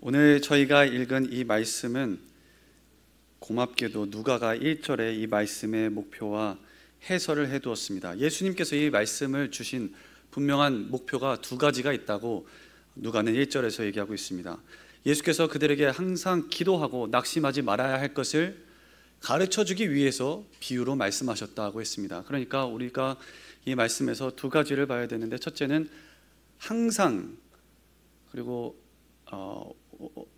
오늘 저희가 읽은 이 말씀은 고맙게도 누가가 1절에 이 말씀의 목표와 해설을 해두었습니다. 예수님께서 이 말씀을 주신 분명한 목표가 두 가지가 있다고 누가는 1절에서 얘기하고 있습니다. 예수께서 그들에게 항상 기도하고 낙심하지 말아야 할 것을 가르쳐주기 위해서 비유로 말씀하셨다고 했습니다. 그러니까 우리가 이 말씀에서 두 가지를 봐야 되는데, 첫째는 항상, 그리고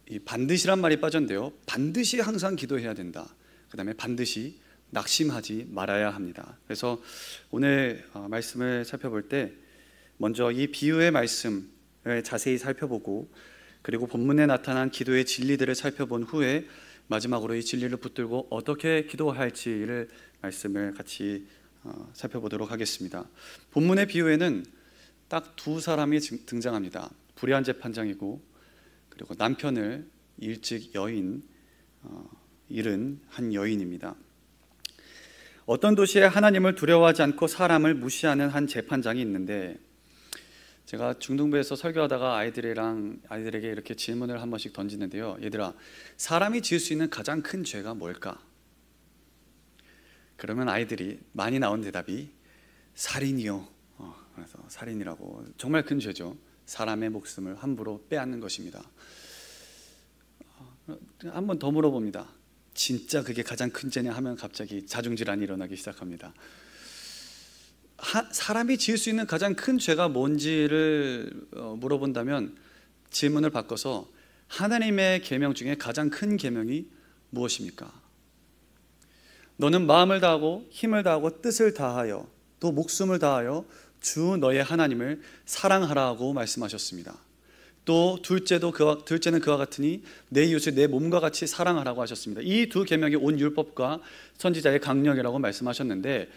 이 반드시란 말이 빠졌는데요, 반드시 항상 기도해야 된다. 그 다음에 반드시 낙심하지 말아야 합니다. 그래서 오늘 말씀을 살펴볼 때 먼저 이 비유의 말씀을 자세히 살펴보고, 그리고 본문에 나타난 기도의 진리들을 살펴본 후에 마지막으로 이 진리를 붙들고 어떻게 기도할지를 말씀을 같이 살펴보도록 하겠습니다. 본문의 비유에는 딱 두 사람이 등장합니다. 불의한 재판장이고, 그리고 남편을 일찍 잃은 한 여인입니다. 어떤 도시에 하나님을 두려워하지 않고 사람을 무시하는 한 재판장이 있는데, 제가 중등부에서 설교하다가 아이들에게 이렇게 질문을 한 번씩 던지는데요, 얘들아, 사람이 지을 수 있는 가장 큰 죄가 뭘까? 그러면 아이들이 많이 나온 대답이 살인이요. 그래서 살인이라고, 정말 큰 죄죠. 사람의 목숨을 함부로 빼앗는 것입니다. 한 번 더 물어봅니다. 진짜 그게 가장 큰 죄냐 하면 갑자기 자중질환이 일어나기 시작합니다. 사람이 지을 수 있는 가장 큰 죄가 뭔지를 물어본다면 질문을 바꿔서 하나님의 계명 중에 가장 큰 계명이 무엇입니까? 너는 마음을 다하고 힘을 다하고 뜻을 다하여 또 목숨을 다하여 주 너의 하나님을 사랑하라고 말씀하셨습니다. 또 둘째는 그와 같으니 내 이웃을 내 몸과 같이 사랑하라고 하셨습니다. 이 두 계명이 온 율법과 선지자의 강령이라고 말씀하셨는데,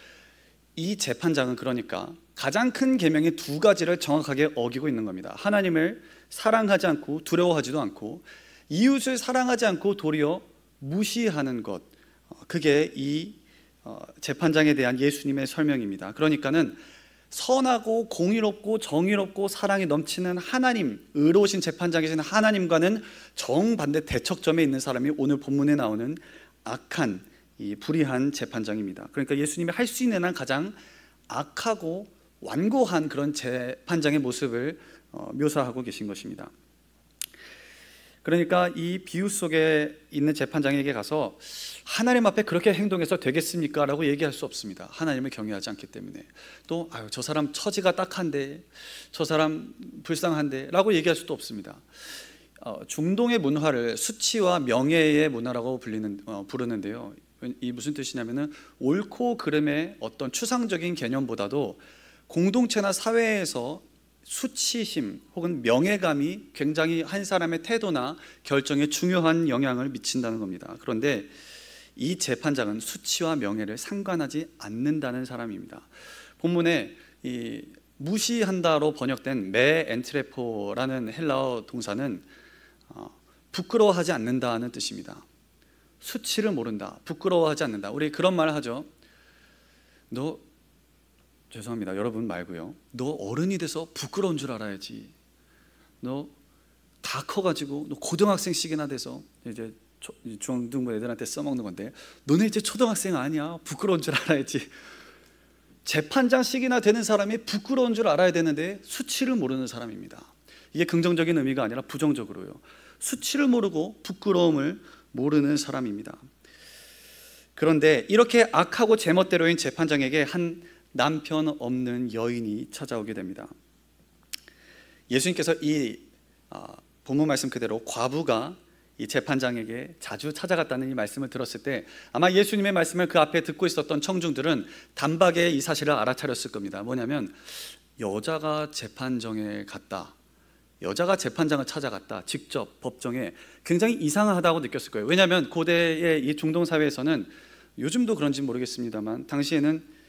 이 재판장은 그러니까 가장 큰 계명의 두 가지를 정확하게 어기고 있는 겁니다. 하나님을 사랑하지 않고 두려워하지도 않고, 이웃을 사랑하지 않고 도리어 무시하는 것, 그게 이 재판장에 대한 예수님의 설명입니다. 그러니까는 선하고 공의롭고 정의롭고 사랑이 넘치는 하나님, 의로우신 재판장이신 하나님과는 정반대 대척점에 있는 사람이 오늘 본문에 나오는 악한, 이 불의한 재판장입니다. 그러니까 예수님이 할 수 있는 한 가장 악하고 완고한 그런 재판장의 모습을 묘사하고 계신 것입니다. 그러니까 이 비유 속에 있는 재판장에게 가서 하나님 앞에 그렇게 행동해서 되겠습니까? 라고 얘기할 수 없습니다. 하나님을 경외하지 않기 때문에. 또 저 사람 처지가 딱한데, 저 사람 불쌍한데 라고 얘기할 수도 없습니다. 중동의 문화를 수치와 명예의 문화라고 부르는데요, 이 무슨 뜻이냐면은 옳고 그름의 어떤 추상적인 개념보다도 공동체나 사회에서 수치심 혹은 명예감이 굉장히 한 사람의 태도나 결정에 중요한 영향을 미친다는 겁니다. 그런데 이 재판장은 수치와 명예를 상관하지 않는다는 사람입니다. 본문에 이 무시한다로 번역된 메 엔트레포라는 헬라어 동사는 부끄러워하지 않는다는 뜻입니다. 수치를 모른다, 부끄러워하지 않는다. 우리 그런 말 하죠. 죄송합니다, 여러분 말고요, 너 어른이 돼서 부끄러운 줄 알아야지. 너 다 커가지고 너 고등학생씩이나 돼서, 이제 중등부 애들한테 써먹는 건데, 너네 이제 초등학생 아니야, 부끄러운 줄 알아야지. 재판장씩이나 되는 사람이 부끄러운 줄 알아야 되는데 수치를 모르는 사람입니다. 이게 긍정적인 의미가 아니라 부정적으로요, 수치를 모르고 부끄러움을 모르는 사람입니다. 그런데 이렇게 악하고 제멋대로인 재판장에게 한 남편 없는 여인이 찾아오게 됩니다. 예수님께서 이 본문 말씀 그대로 과부가 이 재판장에게 자주 찾아갔다는 이 말씀을 들었을 때, 아마 예수님의 말씀을 그 앞에 듣고 있었던 청중들은 단박에 이 사실을 알아차렸을 겁니다. 뭐냐면, 여자가 재판정에 갔다, 여자가 재판장을 찾아갔다, 직접 법정에, 굉장히 이상하다고 느꼈을 거예요. 왜냐하면 고대의 이 중동 사회에서는, 요즘도 그런지 모르겠습니다만 당시에는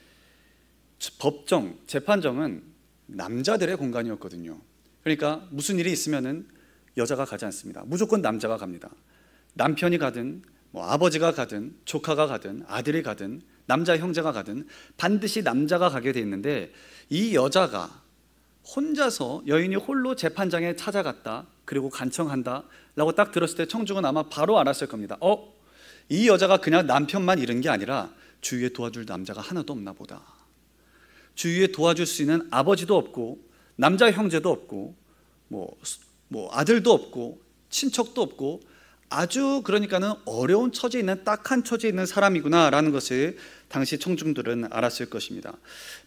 법정, 재판정은 남자들의 공간이었거든요. 그러니까 무슨 일이 있으면은 여자가 가지 않습니다. 무조건 남자가 갑니다. 남편이 가든 아버지가 가든 조카가 가든 아들이 가든 남자 형제가 가든 반드시 남자가 가게 돼 있는데, 이 여자가 혼자서, 여인이 홀로 재판장에 찾아갔다, 그리고 간청한다 라고 딱 들었을 때 청중은 아마 바로 알았을 겁니다. 이 여자가 그냥 남편만 잃은 게 아니라 주위에 도와줄 남자가 하나도 없나 보다. 주위에 도와줄 수 있는 아버지도 없고 남자 형제도 없고 뭐 아들도 없고 친척도 없고 아주 그러니까는 어려운 처지에 있는 딱한 처지에 있는 사람이구나라는 것을 당시 청중들은 알았을 것입니다.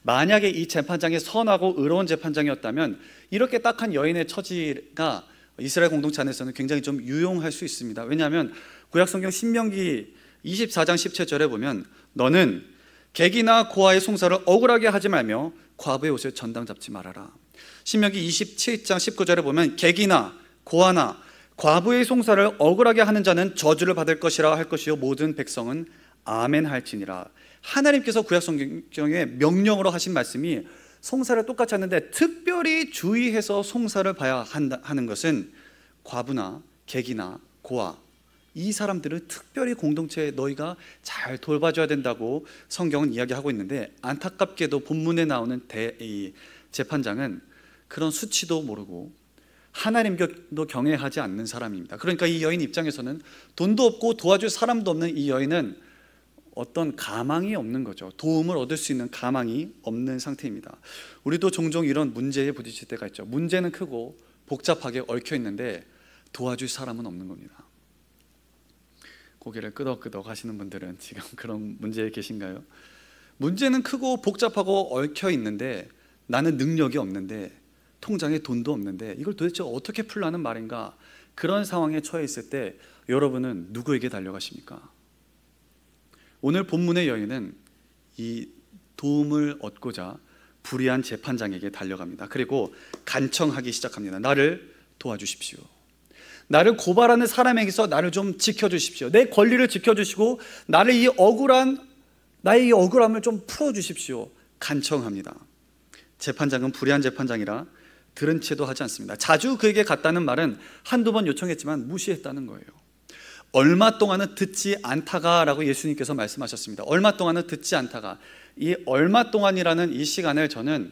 만약에 이 재판장이 선하고 의로운 재판장이었다면 이렇게 딱한 여인의 처지가 이스라엘 공동체 안에서는 굉장히 좀 유용할 수 있습니다. 왜냐하면 구약성경 신명기 24장 17절에 보면 너는 객이나 고아의 송사를 억울하게 하지 말며 과부의 옷을 전당 잡지 말아라. 신명기 27장 19절에 보면 객이나 고아나 과부의 송사를 억울하게 하는 자는 저주를 받을 것이라 할 것이요 모든 백성은 아멘 할지니라. 하나님께서 구약성경에 명령으로 하신 말씀이 송사를 똑같이 하는데 특별히 주의해서 송사를 봐야 하는 것은 과부나 객이나 고아, 이 사람들을 특별히 공동체에 너희가 잘 돌봐줘야 된다고 성경은 이야기하고 있는데, 안타깝게도 본문에 나오는 이 재판장은 그런 수치도 모르고 하나님도 경외하지 않는 사람입니다. 그러니까 이 여인 입장에서는 돈도 없고 도와줄 사람도 없는 이 여인은 어떤 가망이 없는 거죠. 도움을 얻을 수 있는 가망이 없는 상태입니다. 우리도 종종 이런 문제에 부딪힐 때가 있죠. 문제는 크고 복잡하게 얽혀 있는데 도와줄 사람은 없는 겁니다. 고개를 끄덕끄덕 하시는 분들은 지금 그런 문제에 계신가요? 문제는 크고 복잡하고 얽혀 있는데 나는 능력이 없는데 통장에 돈도 없는데 이걸 도대체 어떻게 풀라는 말인가? 그런 상황에 처해 있을 때 여러분은 누구에게 달려가십니까? 오늘 본문의 여인은 이 도움을 얻고자 불의한 재판장에게 달려갑니다. 그리고 간청하기 시작합니다. 나를 도와주십시오. 나를 고발하는 사람에게서 나를 좀 지켜주십시오. 내 권리를 지켜주시고 나의 이 억울함을 좀 풀어주십시오. 간청합니다. 재판장은 불의한 재판장이라 들은 채도 하지 않습니다. 자주 그에게 갔다는 말은 한두 번 요청했지만 무시했다는 거예요. 얼마 동안은 듣지 않다가 라고 예수님께서 말씀하셨습니다. 얼마 동안은 듣지 않다가. 이 얼마 동안이라는 이 시간을 저는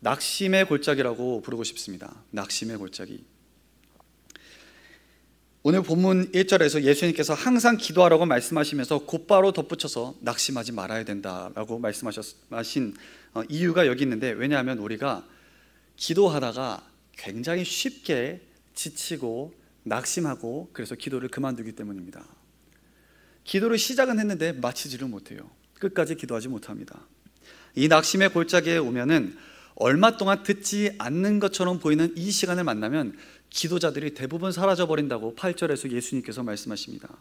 낙심의 골짜기라고 부르고 싶습니다. 낙심의 골짜기. 오늘 본문 1절에서 예수님께서 항상 기도하라고 말씀하시면서 곧바로 덧붙여서 낙심하지 말아야 된다라고 말씀하신 이유가 여기 있는데, 왜냐하면 우리가 기도하다가 굉장히 쉽게 지치고 낙심하고 그래서 기도를 그만두기 때문입니다. 기도를 시작은 했는데 마치지를 못해요. 끝까지 기도하지 못합니다. 이 낙심의 골짜기에 오면은 얼마 동안 듣지 않는 것처럼 보이는 이 시간을 만나면 기도자들이 대부분 사라져버린다고 8절에서 예수님께서 말씀하십니다.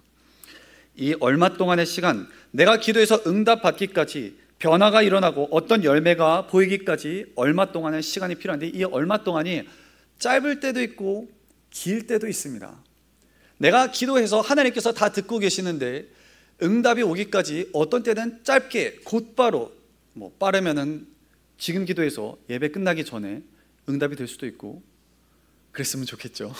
이 얼마 동안의 시간, 내가 기도해서 응답받기까지, 변화가 일어나고 어떤 열매가 보이기까지 얼마 동안의 시간이 필요한데, 이 얼마 동안이 짧을 때도 있고 길 때도 있습니다. 내가 기도해서 하나님께서 다 듣고 계시는데 응답이 오기까지 어떤 때는 짧게 곧바로, 빠르면은 지금 기도해서 예배 끝나기 전에 응답이 될 수도 있고, 그랬으면 좋겠죠.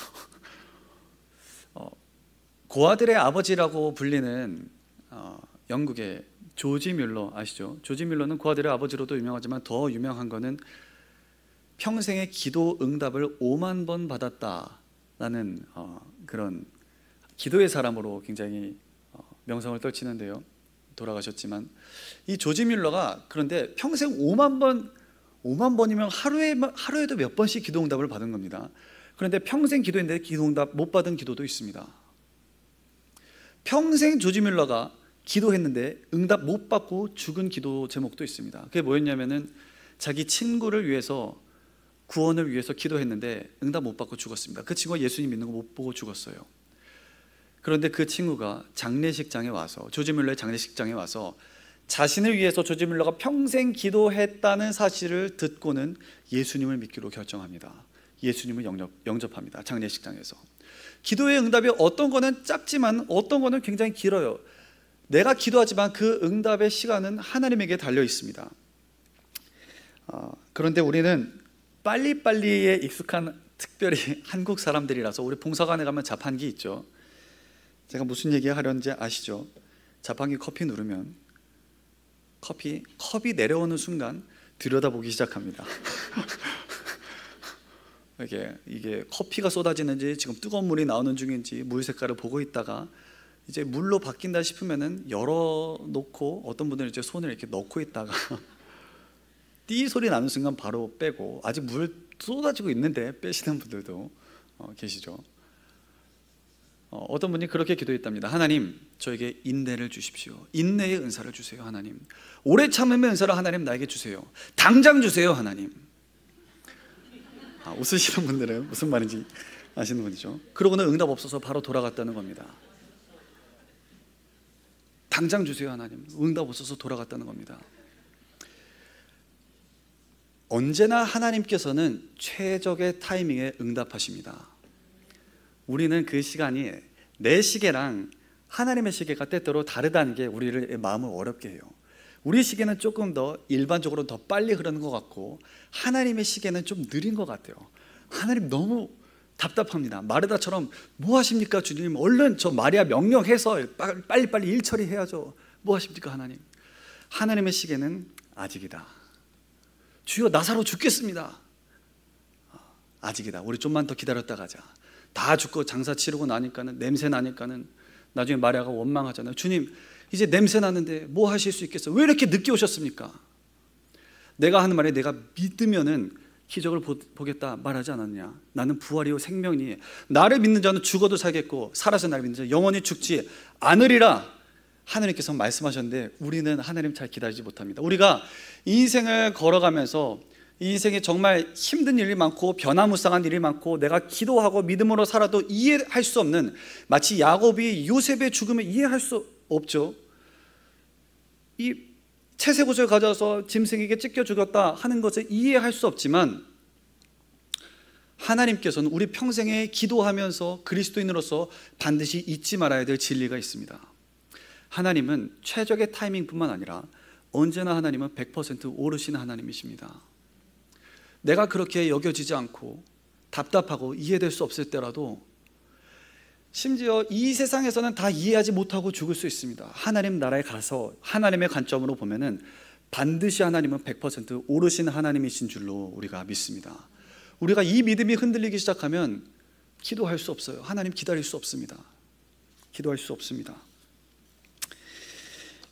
고아들의 아버지라고 불리는 영국의 조지 뮬러 아시죠? 조지 뮬러는 고아들의 아버지로도 유명하지만 더 유명한 거는 평생의 기도 응답을 5만 번 받았다라는 그런 기도의 사람으로 굉장히 명성을 떨치는데요. 돌아가셨지만 이 조지 뮬러가 그런데 평생 5만 번이면 하루에도 몇 번씩 기도 응답을 받은 겁니다. 그런데 평생 기도했는데 기도 응답 못 받은 기도도 있습니다. 평생 조지 뮬러가 기도했는데 응답 못 받고 죽은 기도 제목도 있습니다. 그게 뭐였냐면은 자기 친구를 위해서, 구원을 위해서 기도했는데 응답 못 받고 죽었습니다. 그 친구가 예수님 믿는 거 못 보고 죽었어요. 그런데 그 친구가 장례식장에 와서, 조지 뮬러의 장례식장에 와서 자신을 위해서 조지 뮬러가 평생 기도했다는 사실을 듣고는 예수님을 믿기로 결정합니다. 예수님을 영접합니다. 장례식장에서. 기도의 응답이 어떤 거는 짧지만 어떤 거는 굉장히 길어요. 내가 기도하지만 그 응답의 시간은 하나님에게 달려 있습니다. 그런데 우리는 빨리빨리에 익숙한, 특별히 한국 사람들이라서, 우리 봉사관에 가면 자판기 있죠. 제가 무슨 얘기 하려는지 아시죠? 자판기 커피 누르면 컵이 내려오는 순간 들여다보기 시작합니다. 이게 커피가 쏟아지는지 지금 뜨거운 물이 나오는 중인지 물 색깔을 보고 있다가 이제 물로 바뀐다 싶으면은 열어놓고, 어떤 분들은 이제 손을 이렇게 넣고 있다가 띠 소리 나는 순간 바로 빼고, 아직 물 쏟아지고 있는데 빼시는 분들도 계시죠. 어떤 분이 그렇게 기도했답니다. 하나님, 저에게 인내를 주십시오. 인내의 은사를 주세요. 하나님, 오래 참음의 은사를 하나님 나에게 주세요. 당장 주세요. 하나님. 웃으시는 분들은 무슨 말인지 아시는 분이죠. 그러고는 응답 없어서 바로 돌아갔다는 겁니다. 당장 주세요. 하나님. 응답 없어서 돌아갔다는 겁니다. 언제나 하나님께서는 최적의 타이밍에 응답하십니다. 우리는 그 시간이 내 시계랑 하나님의 시계가 때때로 다르다는 게 우리를 마음을 어렵게 해요. 우리 시계는 조금 더 일반적으로 더 빨리 흐르는 것 같고, 하나님의 시계는 좀 느린 것 같아요. 하나님 너무 답답합니다. 마르다처럼 뭐 하십니까 주님? 얼른 저 마리아 명령해서 빨리빨리 일 처리해야죠. 뭐 하십니까 하나님? 하나님의 시계는 아직이다. 주여, 나사로 죽겠습니다. 아직이다. 우리 좀만 더 기다렸다 가자. 다 죽고 장사 치르고 나니까는, 냄새 나니까는 나중에 마리아가 원망하잖아요. 주님, 이제 냄새 나는데 뭐 하실 수 있겠어요? 왜 이렇게 늦게 오셨습니까? 내가 하는 말에 내가 믿으면은 기적을 보겠다 말하지 않았냐? 나는 부활이요 생명이니 나를 믿는 자는 죽어도 살겠고 살아서 나를 믿는 자는 영원히 죽지 않으리라 하나님께서 말씀하셨는데, 우리는 하나님 잘 기다리지 못합니다. 우리가 인생을 걸어가면서 이 인생에 정말 힘든 일이 많고 변화무쌍한 일이 많고, 내가 기도하고 믿음으로 살아도 이해할 수 없는, 마치 야곱이 요셉의 죽음을 이해할 수 없죠. 이 채색옷을 가져와서 짐승에게 찢겨 죽였다 하는 것을 이해할 수 없지만, 하나님께서는 우리 평생에 기도하면서 그리스도인으로서 반드시 잊지 말아야 될 진리가 있습니다. 하나님은 최적의 타이밍뿐만 아니라 언제나 하나님은 100% 오르시는 하나님이십니다. 내가 그렇게 여겨지지 않고 답답하고 이해될 수 없을 때라도, 심지어 이 세상에서는 다 이해하지 못하고 죽을 수 있습니다. 하나님 나라에 가서 하나님의 관점으로 보면은 반드시 하나님은 100% 오르신 하나님이신 줄로 우리가 믿습니다. 우리가 이 믿음이 흔들리기 시작하면 기도할 수 없어요. 하나님 기다릴 수 없습니다. 기도할 수 없습니다.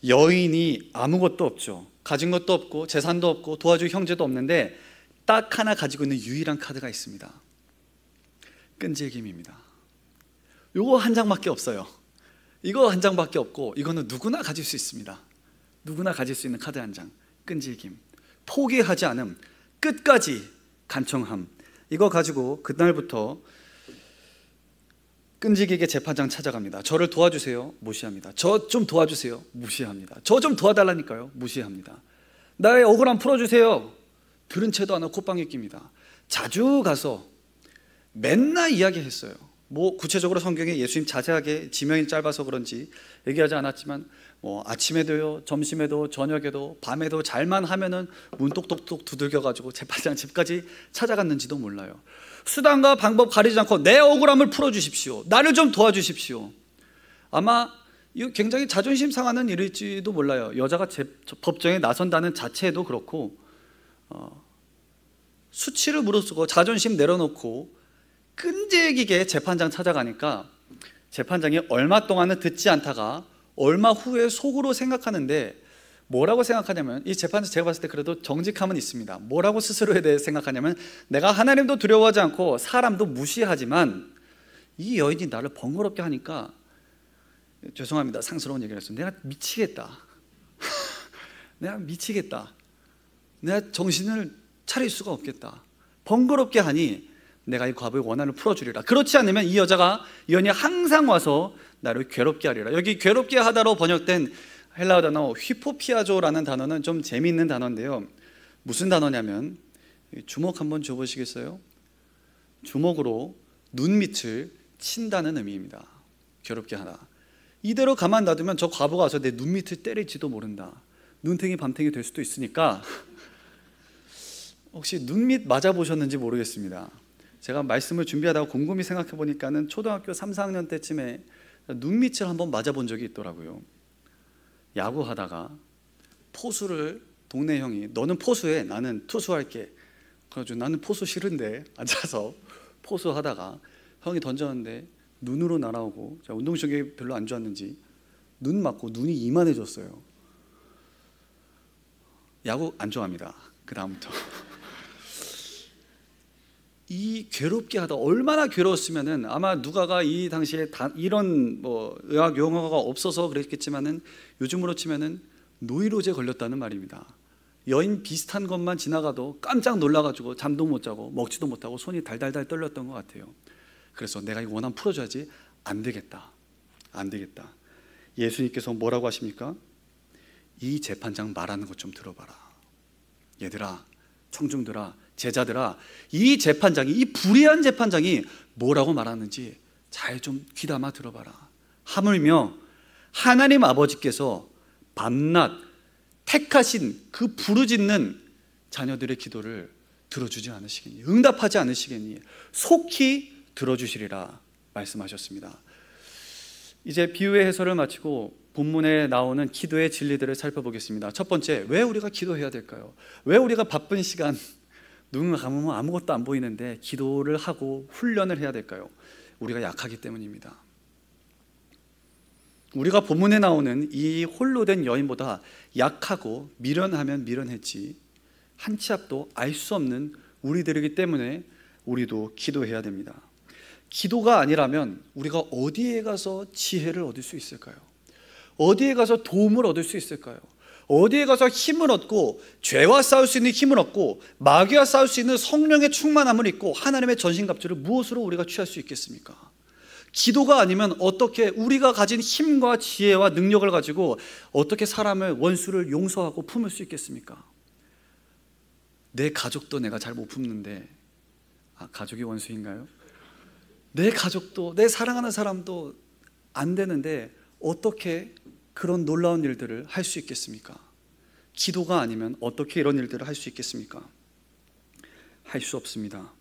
여인이 아무것도 없죠. 가진 것도 없고 재산도 없고 도와줄 형제도 없는데 딱 하나 가지고 있는 유일한 카드가 있습니다. 끈질김입니다. 이거 한 장밖에 없어요. 이거 한 장밖에 없고, 이거는 누구나 가질 수 있습니다. 누구나 가질 수 있는 카드 한 장. 끈질김, 포기하지 않음, 끝까지 간청함. 이거 가지고 그날부터 끈질기게 재판장 찾아갑니다. 저를 도와주세요. 무시합니다. 저 좀 도와주세요. 무시합니다. 저 좀 도와달라니까요. 무시합니다. 나의 억울함 풀어주세요. 들은 채도 안 하고 콧방귀 낍니다. 자주 가서 맨날 이야기했어요. 뭐 구체적으로 성경에 예수님 자세하게 지명이 짧아서 그런지 얘기하지 않았지만, 뭐 아침에도요, 점심에도, 저녁에도, 밤에도 잘만 하면은 문 똑똑똑 두들겨가지고 재판장 집까지 찾아갔는지도 몰라요. 수단과 방법 가리지 않고 내 억울함을 풀어주십시오. 나를 좀 도와주십시오. 아마 이거 굉장히 자존심 상하는 일일지도 몰라요. 여자가 법정에 나선다는 자체도 그렇고, 수치를 무릅쓰고 자존심 내려놓고 끈질기게 재판장 찾아가니까, 재판장이 얼마 동안은 듣지 않다가 얼마 후에 속으로 생각하는데, 뭐라고 생각하냐면, 이 재판장 제가 봤을 때 그래도 정직함은 있습니다. 뭐라고 스스로에 대해 생각하냐면, 내가 하나님도 두려워하지 않고 사람도 무시하지만 이 여인이 나를 번거롭게 하니까, 죄송합니다, 상스러운 얘기를 했습니다. 내가 미치겠다. 내가 미치겠다. 내가 정신을 차릴 수가 없겠다. 번거롭게 하니 내가 이 과부의 원한을 풀어주리라. 그렇지 않으면 이 여인이 항상 와서 나를 괴롭게 하리라. 여기 괴롭게 하다로 번역된 헬라어 단어 휘포피아조라는 단어는 좀 재미있는 단어인데요, 무슨 단어냐면, 주먹 한번 줘보시겠어요? 주먹으로 눈밑을 친다는 의미입니다. 괴롭게 하다. 이대로 가만 놔두면 저 과부가 와서 내 눈밑을 때릴지도 모른다. 눈탱이 밤탱이 될 수도 있으니까 혹시 눈밑 맞아보셨는지 모르겠습니다. 제가 말씀을 준비하다가 곰곰이 생각해 보니까는 초등학교 3, 4학년 때쯤에 눈밑을 한번 맞아본 적이 있더라고요. 야구하다가 포수를, 동네 형이 너는 포수해, 나는 투수할게 그래가지고 나는 포수 싫은데 앉아서 포수하다가 형이 던졌는데 눈으로 날아오고, 운동신경이 별로 안 좋았는지 눈 맞고 눈이 이만해졌어요. 야구 안 좋아합니다. 그 다음부터. 이 괴롭게 하다, 얼마나 괴로웠으면은 아마 누가가 이 당시에 이런 뭐 의학 용어가 없어서 그랬겠지만은 요즘으로 치면은 노이로제 걸렸다는 말입니다. 여인 비슷한 것만 지나가도 깜짝 놀라가지고 잠도 못 자고 먹지도 못하고 손이 달달달 떨렸던 것 같아요. 그래서 내가 이거 원하면 풀어줘야지. 안 되겠다. 예수님께서 뭐라고 하십니까? 이 재판장 말하는 것 좀 들어봐라. 얘들아, 청중들아, 제자들아, 이 재판장이, 이 불의한 재판장이 뭐라고 말하는지 잘 좀 귀담아 들어봐라. 하물며 하나님 아버지께서 밤낮 택하신 그 부르짖는 자녀들의 기도를 들어주지 않으시겠니? 응답하지 않으시겠니? 속히 들어주시리라 말씀하셨습니다. 이제 비유의 해설을 마치고 본문에 나오는 기도의 진리들을 살펴보겠습니다. 첫 번째, 왜 우리가 기도해야 될까요? 왜 우리가 바쁜 시간, 눈을 감으면 아무것도 안 보이는데 기도를 하고 훈련을 해야 될까요? 우리가 약하기 때문입니다. 우리가 본문에 나오는 이 홀로 된 여인보다 약하고 미련하면 미련했지 한 치 앞도 알 수 없는 우리들이기 때문에 우리도 기도해야 됩니다. 기도가 아니라면 우리가 어디에 가서 지혜를 얻을 수 있을까요? 어디에 가서 도움을 얻을 수 있을까요? 어디에 가서 힘을 얻고 죄와 싸울 수 있는 힘을 얻고 마귀와 싸울 수 있는 성령의 충만함을 입고 하나님의 전신갑주를 무엇으로 우리가 취할 수 있겠습니까? 기도가 아니면 어떻게 우리가 가진 힘과 지혜와 능력을 가지고 어떻게 사람을, 원수를 용서하고 품을 수 있겠습니까? 내 가족도 내가 잘 못 품는데, 가족이 원수인가요? 내 가족도, 내 사랑하는 사람도 안 되는데 어떻게 그런 놀라운 일들을 할 수 있겠습니까? 기도가 아니면 어떻게 이런 일들을 할 수 있겠습니까? 할 수 없습니다.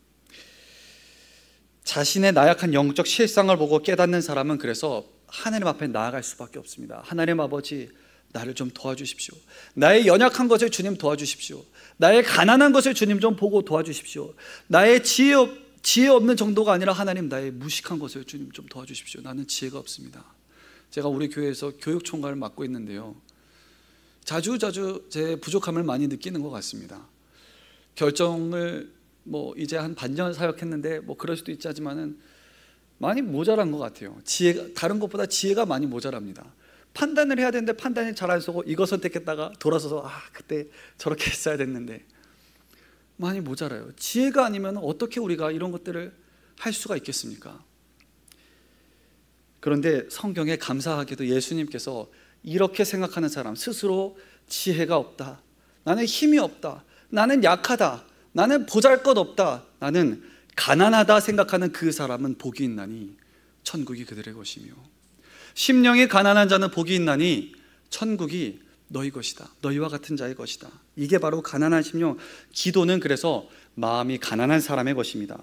자신의 나약한 영적 실상을 보고 깨닫는 사람은 그래서 하나님 앞에 나아갈 수밖에 없습니다. 하나님 아버지, 나를 좀 도와주십시오. 나의 연약한 것을 주님 도와주십시오. 나의 가난한 것을 주님 좀 보고 도와주십시오. 나의 지혜 없는 정도가 아니라 하나님, 나의 무식한 것을 주님 좀 도와주십시오. 나는 지혜가 없습니다. 제가 우리 교회에서 교육총괄을 맡고 있는데요, 자주 제 부족함을 많이 느끼는 것 같습니다. 결정을 이제 한 반년 사역했는데 그럴 수도 있지 하지만은 많이 모자란 것 같아요. 다른 것보다 지혜가 많이 모자랍니다. 판단을 해야 되는데 판단이 잘 안 서고 이거 선택했다가 돌아서서 그때 저렇게 했어야 됐는데 많이 모자라요. 지혜가 아니면 어떻게 우리가 이런 것들을 할 수가 있겠습니까? 그런데 성경에 감사하게도 예수님께서 이렇게 생각하는 사람, 스스로 지혜가 없다, 나는 힘이 없다, 나는 약하다, 나는 보잘것없다, 나는 가난하다 생각하는 그 사람은 복이 있나니 천국이 그들의 것이며, 심령이 가난한 자는 복이 있나니 천국이 너희 것이다, 너희와 같은 자의 것이다. 이게 바로 가난한 심령. 기도는 그래서 마음이 가난한 사람의 것입니다.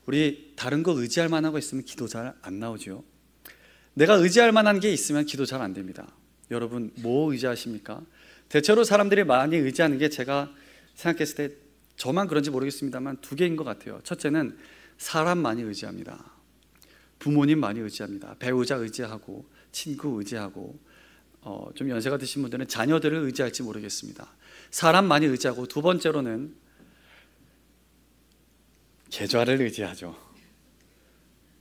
우리 다른 거 의지할 만한 거 있으면 기도 잘 안 나오죠. 내가 의지할 만한 게 있으면 기도 잘 안 됩니다. 여러분 뭐 의지하십니까? 대체로 사람들이 많이 의지하는 게, 제가 생각했을 때 저만 그런지 모르겠습니다만 두 개인 것 같아요. 첫째는 사람 많이 의지합니다. 부모님 많이 의지합니다. 배우자 의지하고 친구 의지하고, 좀 연세가 드신 분들은 자녀들을 의지할지 모르겠습니다. 사람 많이 의지하고, 두 번째로는 계좌를 의지하죠.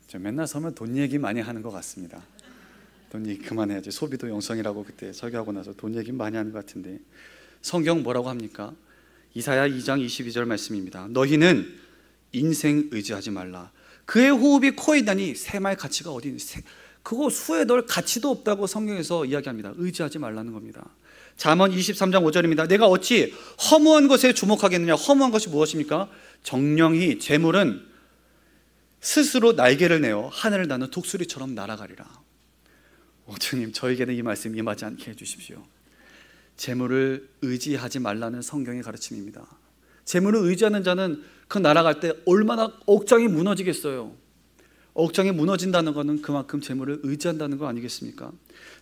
저 맨날 서면 돈 얘기 많이 하는 것 같습니다. 돈 얘기 그만해야지. 소비도 영성이라고 그때 설교하고 나서 돈 얘기 많이 하는 것 같은데, 성경 뭐라고 합니까? 이사야 2장 22절 말씀입니다. 너희는 인생 의지하지 말라. 그의 호흡이 코에 있다니 새말 가치가 어디 있니? 그거 수에 넣을 가치도 없다고 성경에서 이야기합니다. 의지하지 말라는 겁니다. 잠언 23장 5절입니다. 내가 어찌 허무한 것에 주목하겠느냐. 허무한 것이 무엇입니까? 정령이, 재물은 스스로 날개를 내어 하늘을 나는 독수리처럼 날아가리라. 주님, 저에게는 이 말씀 임하지 않게 해주십시오. 재물을 의지하지 말라는 성경의 가르침입니다. 재물을 의지하는 자는 그 날아갈 때 얼마나 억장이 무너지겠어요. 억장이 무너진다는 것은 그만큼 재물을 의지한다는 거 아니겠습니까?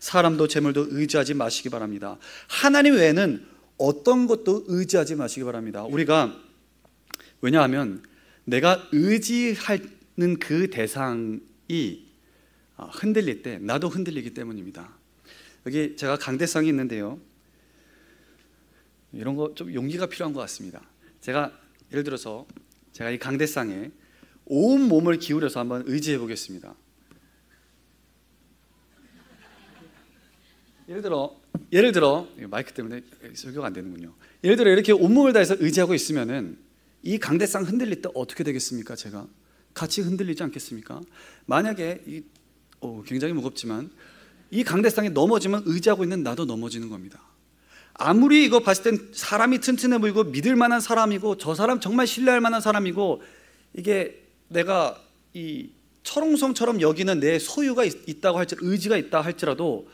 사람도 재물도 의지하지 마시기 바랍니다. 하나님 외에는 어떤 것도 의지하지 마시기 바랍니다. 우리가 왜냐하면 내가 의지하는 그 대상이 흔들릴 때 나도 흔들리기 때문입니다. 여기 제가 강대상이 있는데요, 이런 거 좀 용기가 필요한 것 같습니다. 제가 예를 들어서 제가 이 강대상에 온 몸을 기울여서 한번 의지해 보겠습니다. 예를 들어 마이크 때문에 설교가 안 되는군요. 예를 들어 이렇게 온몸을 다해서 의지하고 있으면은 이 강대상 흔들릴 때 어떻게 되겠습니까? 제가 같이 흔들리지 않겠습니까? 만약에 굉장히 무겁지만 이 강대상이 넘어지면 의지하고 있는 나도 넘어지는 겁니다. 아무리 이거 봤을 땐 사람이 튼튼해 보이고 믿을 만한 사람이고 저 사람 정말 신뢰할 만한 사람이고 이게 내가 이 철옹성처럼 여기는 내 소유가 있다고 의지가 있다 할지라도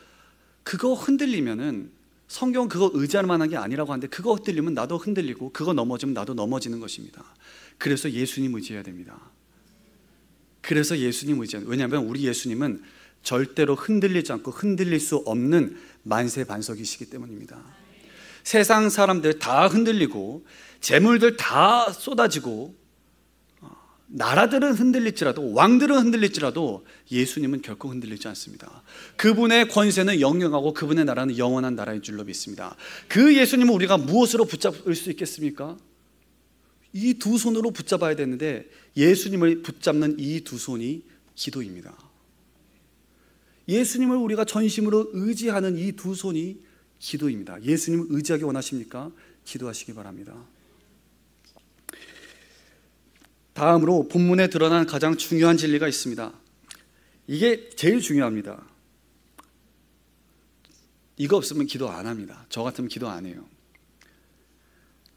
그거 흔들리면은, 성경은 그거 의지할 만한 게 아니라고 하는데 그거 흔들리면 나도 흔들리고 그거 넘어지면 나도 넘어지는 것입니다. 그래서 예수님 의지해야 됩니다. 그래서 예수님 의지해야 돼요. 왜냐하면 우리 예수님은 절대로 흔들리지 않고 흔들릴 수 없는 만세반석이시기 때문입니다. 세상 사람들 다 흔들리고 재물들 다 쏟아지고 나라들은 흔들릴지라도, 왕들은 흔들릴지라도 예수님은 결코 흔들리지 않습니다. 그분의 권세는 영영하고 그분의 나라는 영원한 나라인 줄로 믿습니다. 그 예수님은 우리가 무엇으로 붙잡을 수 있겠습니까? 이 두 손으로 붙잡아야 되는데 예수님을 붙잡는 이 두 손이 기도입니다. 예수님을 우리가 전심으로 의지하는 이 두 손이 기도입니다. 예수님을 의지하기 원하십니까? 기도하시기 바랍니다. 다음으로 본문에 드러난 가장 중요한 진리가 있습니다. 이게 제일 중요합니다. 이거 없으면 기도 안 합니다. 저 같으면 기도 안 해요.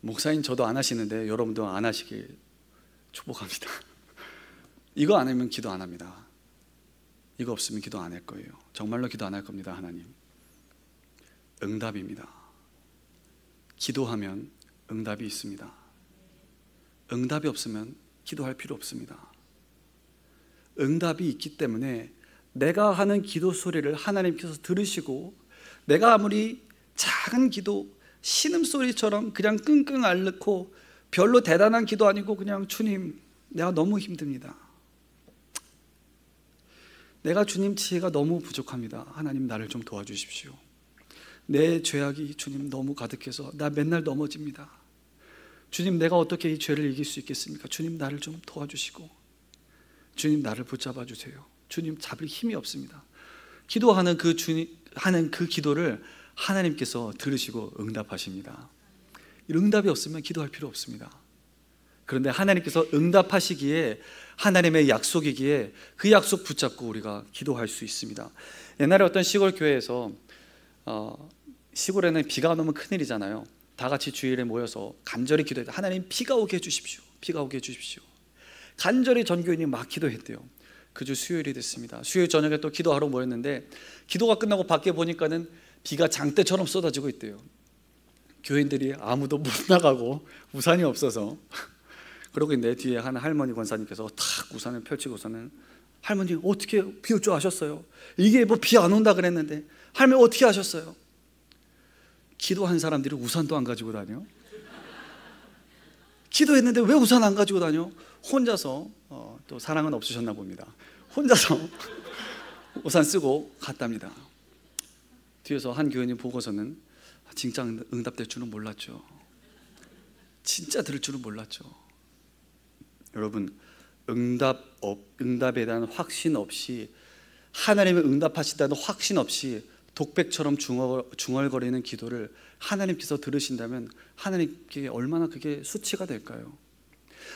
목사님 저도 안 하시는데 여러분도 안 하시길 축복합니다. 이거 안 하면 기도 안 합니다. 이거 없으면 기도 안 할 거예요. 정말로 기도 안 할 겁니다. 하나님, 응답입니다. 기도하면 응답이 있습니다. 응답이 없으면 기도할 필요 없습니다. 응답이 있기 때문에 내가 하는 기도 소리를 하나님께서 들으시고, 내가 아무리 작은 기도, 신음소리처럼 그냥 끙끙 앓고 별로 대단한 기도 아니고 그냥 주님 내가 너무 힘듭니다, 내가 주님 지혜가 너무 부족합니다, 하나님 나를 좀 도와주십시오, 내 죄악이 주님 너무 가득해서 나 맨날 넘어집니다, 주님 내가 어떻게 이 죄를 이길 수 있겠습니까? 주님 나를 좀 도와주시고 주님 나를 붙잡아 주세요, 주님 잡을 힘이 없습니다. 기도하는 하는 그 기도를 하나님께서 들으시고 응답하십니다. 응답이 없으면 기도할 필요 없습니다. 그런데 하나님께서 응답하시기에 하나님의 약속이기에 그 약속 붙잡고 우리가 기도할 수 있습니다. 옛날에 어떤 시골 교회에서 시골에는 비가 오면 큰일이잖아요. 다 같이 주일에 모여서 간절히 기도했다. 하나님 비가 오게 해주십시오, 비가 오게 해주십시오. 간절히 전교인이 막 기도했대요. 그 주 수요일이 됐습니다. 수요일 저녁에 또 기도하러 모였는데 기도가 끝나고 밖에 보니까는 비가 장대처럼 쏟아지고 있대요. 교인들이 아무도 못 나가고 우산이 없어서 그러고 있는데 뒤에 한 할머니 권사님께서 탁 우산을 펼치고서는, 할머니 어떻게 비 올 줄 아셨어요? 이게 뭐 비 안 온다 그랬는데 할머니 어떻게 아셨어요? 기도한 사람들이 우산도 안 가지고 다녀? 기도했는데 왜 우산 안 가지고 다녀? 혼자서 또 사랑은 없으셨나 봅니다. 혼자서 우산 쓰고 갔답니다. 뒤에서 한 교인이 보고서는 진짜 응답될 줄은 몰랐죠. 진짜 들을 줄은 몰랐죠. 여러분, 응답에 대한 확신 없이, 하나님의 응답하시다는 확신 없이 독백처럼 중얼거리는 기도를 하나님께서 들으신다면 하나님께 얼마나 그게 수치가 될까요?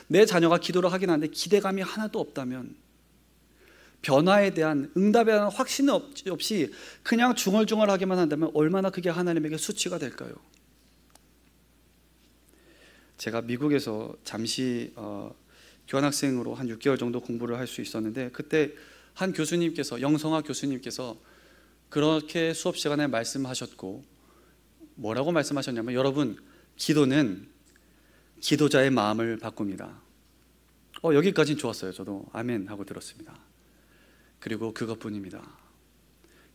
내 자녀가 기도를 하긴 하는데 기대감이 하나도 없다면, 변화에 대한, 응답에 대한 확신 없이 그냥 중얼중얼하기만 한다면 얼마나 그게 하나님에게 수치가 될까요? 제가 미국에서 잠시 교환학생으로 한 6개월 정도 공부를 할 수 있었는데, 그때 한 교수님께서, 영성학 교수님께서 그렇게 수업 시간에 말씀하셨고, 뭐라고 말씀하셨냐면, 여러분, 기도는 기도자의 마음을 바꿉니다. 여기까지는 좋았어요. 저도 아멘 하고 들었습니다. 그리고 그것뿐입니다.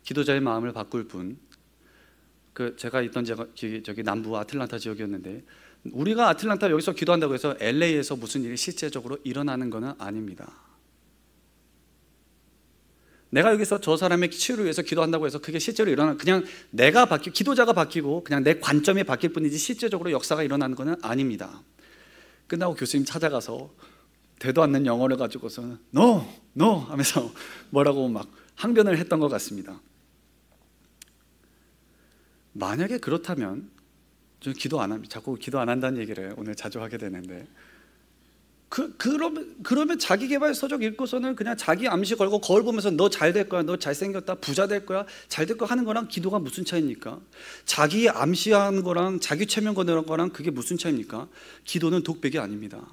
기도자의 마음을 바꿀 분, 제가 있던 저기 남부 아틀란타 지역이었는데 우리가 아틀란타 여기서 기도한다고 해서 LA에서 무슨 일이 실제적으로 일어나는 것은 아닙니다. 내가 여기서 저 사람의 치유를 위해서 기도한다고 해서 그게 실제로 그냥 내가 기도자가 바뀌고 그냥 내 관점이 바뀔 뿐이지 실제적으로 역사가 일어나는 것은 아닙니다. 끝나고 교수님 찾아가서 되도 않는 영어를 가지고서는 No 하면서 뭐라고 막 항변을 했던 것 같습니다. 만약에 그렇다면 저는 기도 안 합니다. 자꾸 기도 안 한다는 얘기를 오늘 자주 하게 되는데 그러면 자기계발서적 읽고서는 그냥 자기 암시 걸고 거울 보면서 너 잘 될 거야, 너 잘생겼다, 부자 될 거야, 잘 될 거야 하는 거랑 기도가 무슨 차이입니까? 자기 암시하는 거랑 자기 최면 거는 거랑 그게 무슨 차이입니까? 기도는 독백이 아닙니다.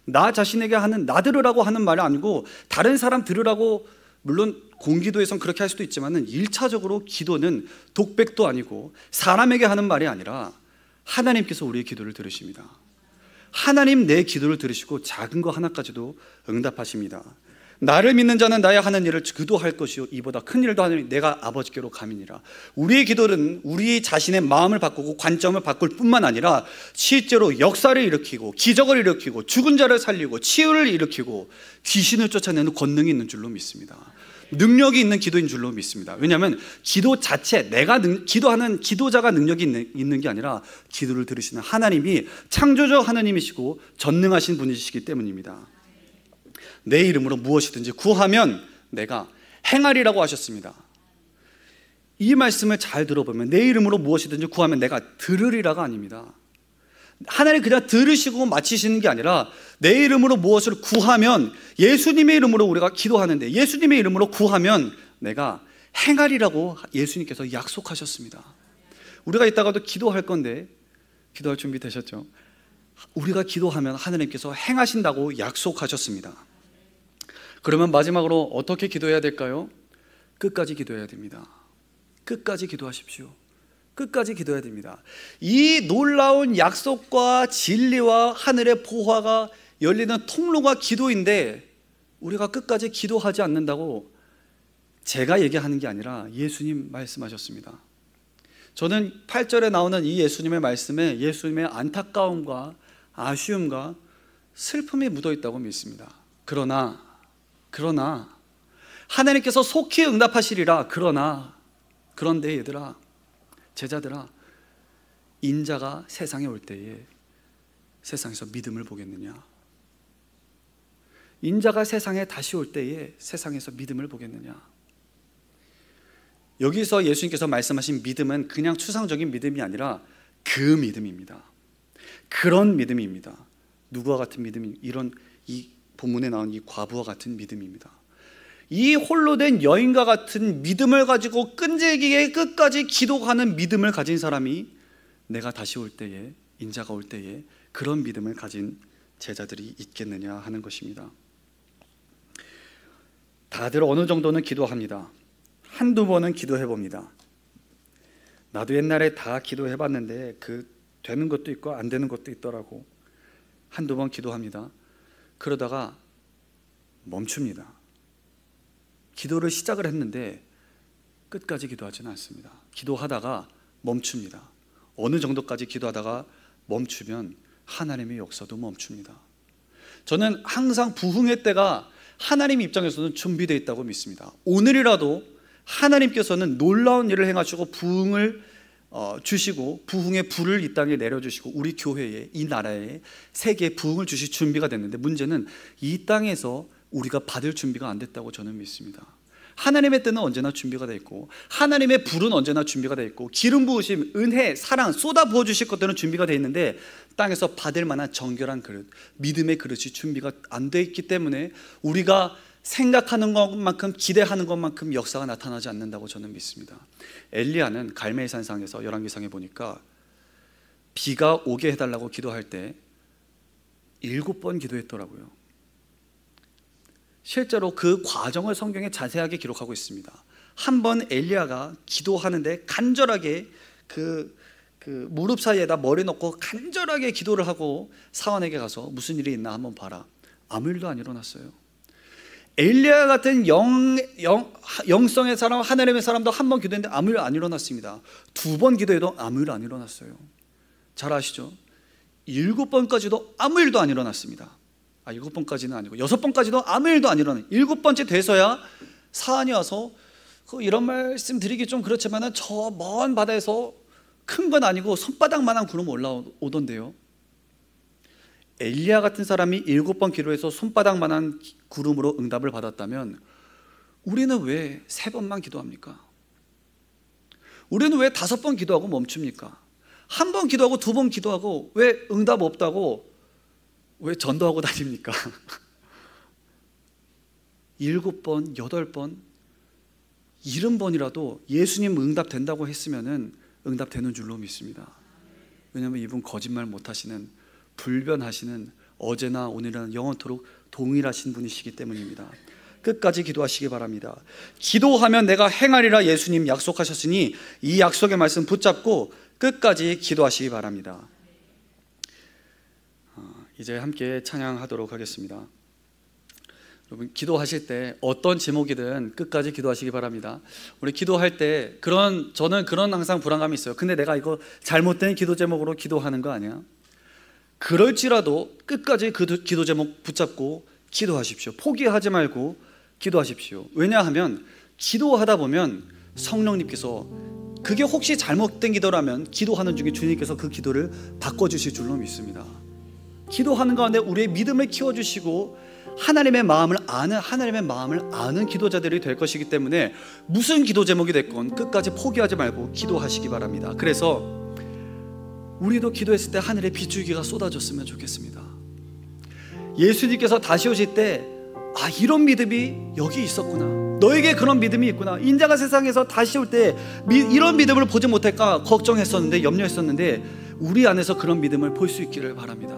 나 자신에게 하는 나 들으라고 하는 말이 아니고 다른 사람 들으라고, 물론 공기도에선 그렇게 할 수도 있지만은 1차적으로 기도는 독백도 아니고 사람에게 하는 말이 아니라 하나님께서 우리의 기도를 들으십니다. 하나님 내 기도를 들으시고 작은 거 하나까지도 응답하십니다. 나를 믿는 자는 나의 하는 일을 그도 할 것이요 이보다 큰 일도 하느니 내가 아버지께로 감이니라. 우리의 기도는 우리 자신의 마음을 바꾸고 관점을 바꿀 뿐만 아니라 실제로 역사를 일으키고 기적을 일으키고 죽은 자를 살리고 치유를 일으키고 귀신을 쫓아내는 권능이 있는 줄로 믿습니다. 능력이 있는 기도인 줄로 믿습니다. 왜냐하면 기도 자체, 내가 기도하는 기도자가 능력이 있는 게 아니라 기도를 들으시는 하나님이 창조주 하나님이시고 전능하신 분이시기 때문입니다. 내 이름으로 무엇이든지 구하면 내가 행하리라고 하셨습니다. 이 말씀을 잘 들어보면 내 이름으로 무엇이든지 구하면 내가 들으리라가 아닙니다. 하나님 그냥 들으시고 마치시는 게 아니라 내 이름으로 무엇을 구하면, 예수님의 이름으로 우리가 기도하는데 예수님의 이름으로 구하면 내가 행하리라고 예수님께서 약속하셨습니다. 우리가 이따가도 기도할 건데 기도할 준비 되셨죠? 우리가 기도하면 하나님께서 행하신다고 약속하셨습니다. 그러면 마지막으로 어떻게 기도해야 될까요? 끝까지 기도해야 됩니다. 끝까지 기도하십시오. 끝까지 기도해야 됩니다. 이 놀라운 약속과 진리와 하늘의 보화가 열리는 통로가 기도인데 우리가 끝까지 기도하지 않는다고 제가 얘기하는 게 아니라 예수님 말씀하셨습니다. 저는 8절에 나오는 이 예수님의 말씀에 예수님의 안타까움과 아쉬움과 슬픔이 묻어 있다고 믿습니다. 그러나 하나님께서 속히 응답하시리라. 그런데 얘들아, 제자들아, 인자가 세상에 올 때에 세상에서 믿음을 보겠느냐? 인자가 세상에 다시 올 때에 세상에서 믿음을 보겠느냐? 여기서 예수님께서 말씀하신 믿음은 그냥 추상적인 믿음이 아니라 그 믿음입니다. 그런 믿음입니다. 누구와 같은 믿음이, 이 본문에 나온 이 과부와 같은 믿음입니다. 이 홀로 된 여인과 같은 믿음을 가지고 끈질기게 끝까지 기도하는 믿음을 가진 사람이 내가 다시 올 때에, 인자가 올 때에 그런 믿음을 가진 제자들이 있겠느냐 하는 것입니다. 다들 어느 정도는 기도합니다. 한두 번은 기도해 봅니다. 나도 옛날에 다 기도해 봤는데 되는 것도 있고 안 되는 것도 있더라고. 한두 번 기도합니다. 그러다가 멈춥니다. 기도를 시작을 했는데 끝까지 기도하지는 않습니다. 기도하다가 멈춥니다. 어느 정도까지 기도하다가 멈추면 하나님의 역사도 멈춥니다. 저는 항상 부흥의 때가 하나님 입장에서는 준비되어 있다고 믿습니다. 오늘이라도 하나님께서는 놀라운 일을 행하시고 부흥을 주시고 부흥의 불을 이 땅에 내려주시고 우리 교회에, 이 나라에, 세계에 부흥을 주실 준비가 됐는데 문제는 이 땅에서 우리가 받을 준비가 안 됐다고 저는 믿습니다. 하나님의 때는 언제나 준비가 되어 있고 하나님의 불은 언제나 준비가 되어 있고 기름 부으심, 은혜, 사랑 쏟아 부어 주실 것들은 준비가 되어 있는데 땅에서 받을 만한 정결한 그릇, 믿음의 그릇이 준비가 안 되어 있기 때문에 우리가 생각하는 것만큼 기대하는 것만큼 역사가 나타나지 않는다고 저는 믿습니다. 엘리야는 갈멜산상에서 열왕기상에 보니까 비가 오게 해달라고 기도할 때 7번 기도했더라고요. 실제로 그 과정을 성경에 자세하게 기록하고 있습니다. 한 번 엘리야가 기도하는데 간절하게 그 무릎 사이에다 머리 넣고 간절하게 기도를 하고 사원에게 가서 무슨 일이 있나 한번 봐라. 아무 일도 안 일어났어요. 엘리야 같은 영성의 사람, 하나님의 사람도 한 번 기도했는데 아무 일 안 일어났습니다. 2번 기도해도 아무 일 안 일어났어요. 잘 아시죠? 7번까지도 아무 일도 안 일어났습니다. 7번까지는 아니고 6번까지도 아무 일도 안 일어나요. 7번째 돼서야 사안이 와서 이런 말씀 드리기 좀 그렇지만 저 먼 바다에서 큰 건 아니고 손바닥만한 구름 올라오던데요. 엘리야 같은 사람이 7번 기도해서 손바닥만한 구름으로 응답을 받았다면 우리는 왜 3번만 기도합니까? 우리는 왜 5번 기도하고 멈춥니까? 1번 기도하고 2번 기도하고 왜 응답 없다고 왜 전도하고 다닙니까? 7번, 8번, 70번이라도 예수님 응답 된다고 했으면 응답 되는 줄로 믿습니다. 왜냐하면 이분 거짓말 못하시는, 불변하시는, 어제나 오늘이나 영원토록 동일하신 분이시기 때문입니다. 끝까지 기도하시기 바랍니다. 기도하면 내가 행하리라 예수님 약속하셨으니 이 약속의 말씀 붙잡고 끝까지 기도하시기 바랍니다. 이제 함께 찬양하도록 하겠습니다. 여러분, 기도하실 때 어떤 제목이든 끝까지 기도하시기 바랍니다. 우리 기도할 때 저는 그런 항상 불안감이 있어요. 근데 내가 이거 잘못된 기도 제목으로 기도하는 거 아니야? 그럴지라도 끝까지 그 기도 제목 붙잡고 기도하십시오. 포기하지 말고 기도하십시오. 왜냐하면 기도하다 보면 성령님께서, 그게 혹시 잘못된 기도라면 기도하는 중에 주님께서 그 기도를 바꿔주실 줄로 믿습니다. 기도하는 가운데 우리의 믿음을 키워주시고 하나님의 마음을 아는 기도자들이 될 것이기 때문에 무슨 기도 제목이 됐건 끝까지 포기하지 말고 기도하시기 바랍니다. 그래서 우리도 기도했을 때 하늘의 비줄기가 쏟아졌으면 좋겠습니다. 예수님께서 다시 오실 때 이런 믿음이 여기 있었구나, 너에게 그런 믿음이 있구나, 인자가 세상에서 다시 올 때 이런 믿음을 보지 못할까 걱정했었는데, 염려했었는데 우리 안에서 그런 믿음을 볼 수 있기를 바랍니다.